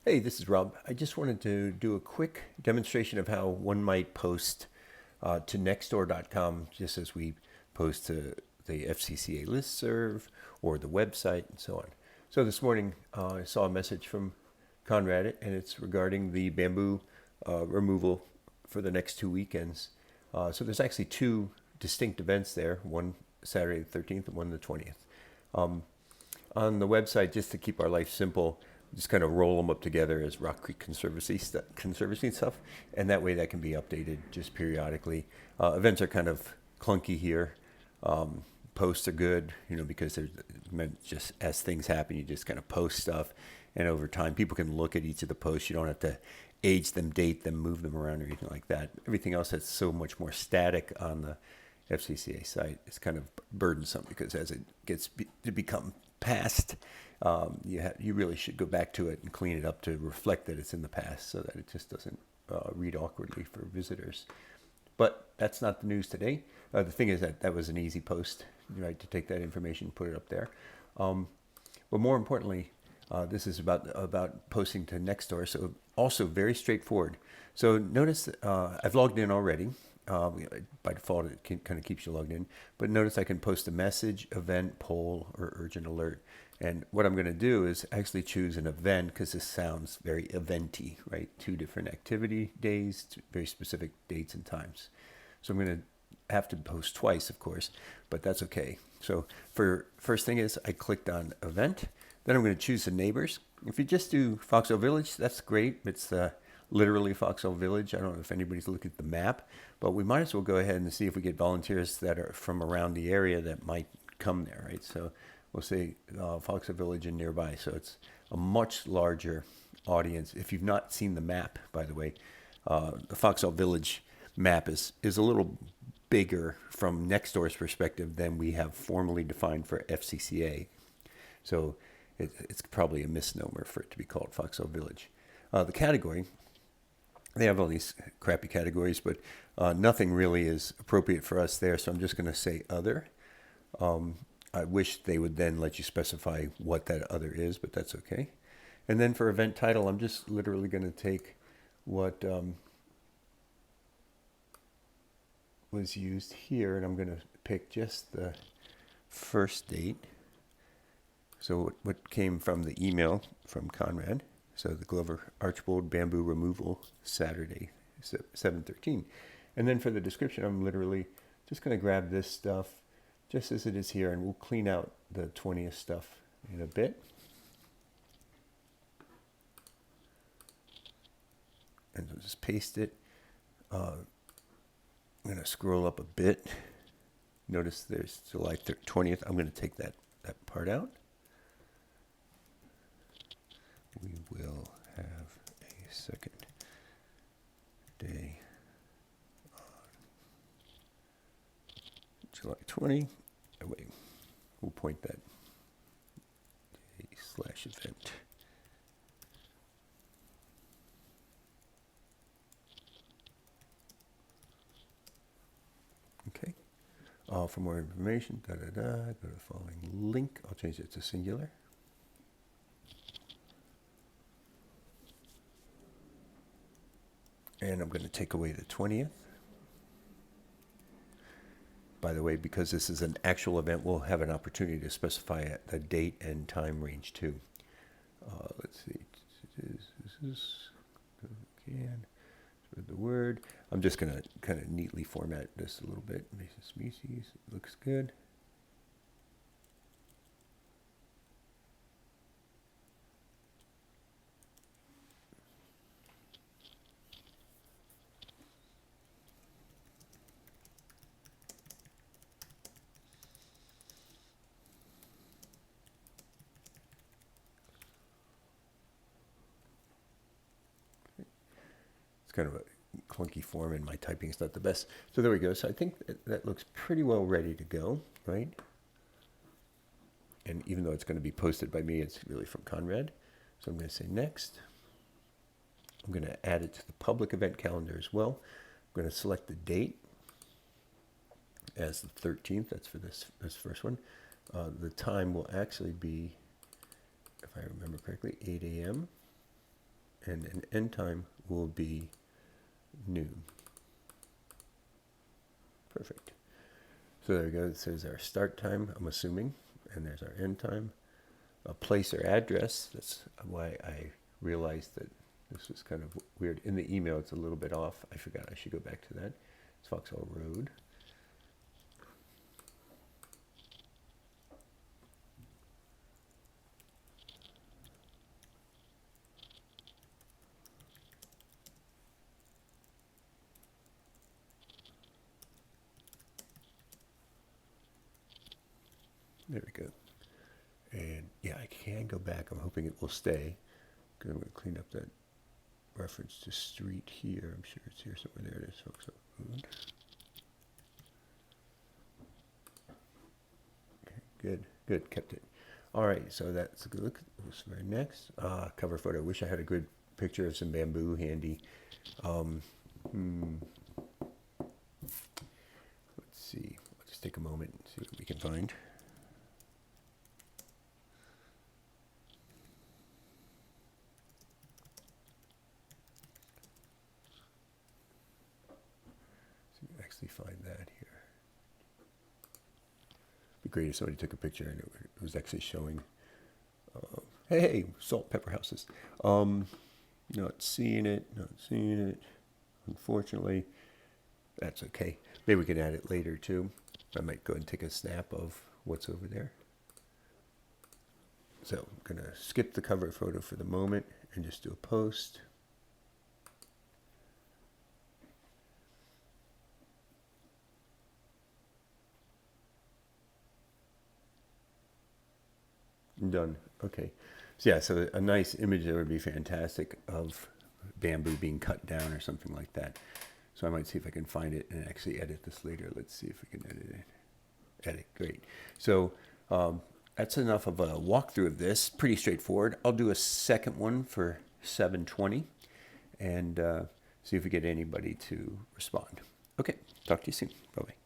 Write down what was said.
Hey, this is Rob. I just wanted to do a quick demonstration of how one might post to nextdoor.com just as we post to the FCCA listserv or the website and so on. So this morning I saw a message from Conrad and it's regarding the bamboo removal for the next 2 weekends. So there's actually two distinct events there, one Saturday the 13th and one the 20th. On the website, just to keep our life simple, just kind of roll them up together as Rock Creek Conservancy stuff, and that way that can be updated just periodically. Events are kind of clunky here. Posts are good, because they're meant just as things happen, you just kind of post stuff, and over time, people can look at each of the posts. You don't have to age them, date them, move them around, or anything like that. Everything else that's so much more static on the FCCA site is kind of burdensome because as it gets to become past, you really should go back to it and clean it up to reflect that it's in the past so that it just doesn't read awkwardly for visitors. But that's not the news today. The thing is that was an easy post, right, to take that information and put it up there. But more importantly, this is about posting to Nextdoor, so also very straightforward. So notice I've logged in already. By default, it kind of keeps you logged in. But notice I can post a message, event, poll, or urgent alert. And what I'm going to do is actually choose an event because this sounds very eventy, right? Two different activity days, very specific dates and times. So I'm going to have to post twice, of course, but that's okay. So for first thing is I clicked on event. Then I'm going to choose the neighbors. If you just do Foxhole Village, that's great. It's literally Foxhole Village. I don't know if anybody's looked at the map, but we might as well go ahead and see if we get volunteers that are from around the area that might come there, right? So we'll say Foxhole Village and nearby. So it's a much larger audience. If you've not seen the map, by the way, the Foxhole Village map is a little bigger from Nextdoor's perspective than we have formally defined for FCCA. So it's probably a misnomer for it to be called Foxhole Village. The category, they have all these crappy categories, but nothing really is appropriate for us there. So I'm just going to say other. I wish they would then let you specify what that other is, but that's okay. And then for event title, I'm just literally going to take what was used here, and I'm going to pick just the first date. So what came from the email from Conrad. So the Glover Archbold bamboo removal Saturday, 7/13. And then for the description, I'm literally just going to grab this stuff just as it is here, and we'll clean out the 20th stuff in a bit. And I'll just paste it. I'm going to scroll up a bit. Notice there's July 20th. I'm going to take that part out. We will have a second day on July 20. Oh, wait, we'll point that day/event. Okay. For more information, go to the following link. I'll change it to singular. And I'm going to take away the 20th. By the way, because this is an actual event, we'll have an opportunity to specify the date and time range too. Let's see. This is again the word. I'm just going to kind of neatly format this a little bit. Invasive species looks good. Kind of a clunky form and my typing is not the best. So there we go. So I think that looks pretty well ready to go, right? And even though it's going to be posted by me, it's really from Conrad. So I'm going to say next. I'm going to add it to the public event calendar as well. I'm going to select the date as the 13th. That's for this first one. The time will actually be, if I remember correctly, 8 a.m. and an end time will be noon. Perfect. So there we go. It says our start time, I'm assuming, and there's our end time. A place or address. That's why I realized that this was kind of weird. In the email, it's a little bit off. I forgot I should go back to that. It's Foxhall Road. There we go. And yeah, I can go back. I'm hoping it will stay. I'm going to clean up that reference to street here. I'm sure it's here somewhere. There it is, folks. Okay, good, good, kept it. All right, so that's a good look. What's very next? Cover photo. I wish I had a good picture of some bamboo handy. Let's see. I'll just take a moment and see what we can find. Actually find that here. It'd be great if somebody took a picture and it was actually showing. Hey, salt pepper houses. Not seeing it. Not seeing it. Unfortunately, that's okay. Maybe we can add it later too. I might go and take a snap of what's over there. So I'm gonna skip the cover photo for the moment and just do a post. Done. Okay. So yeah, so a nice image that would be fantastic of bamboo being cut down or something like that. So I might see if I can find it and actually edit this later. Let's see if we can edit it. Edit. Great. So that's enough of a walkthrough of this. Pretty straightforward. I'll do a second one for 7:20 and see if we get anybody to respond. Okay. Talk to you soon. Bye-bye.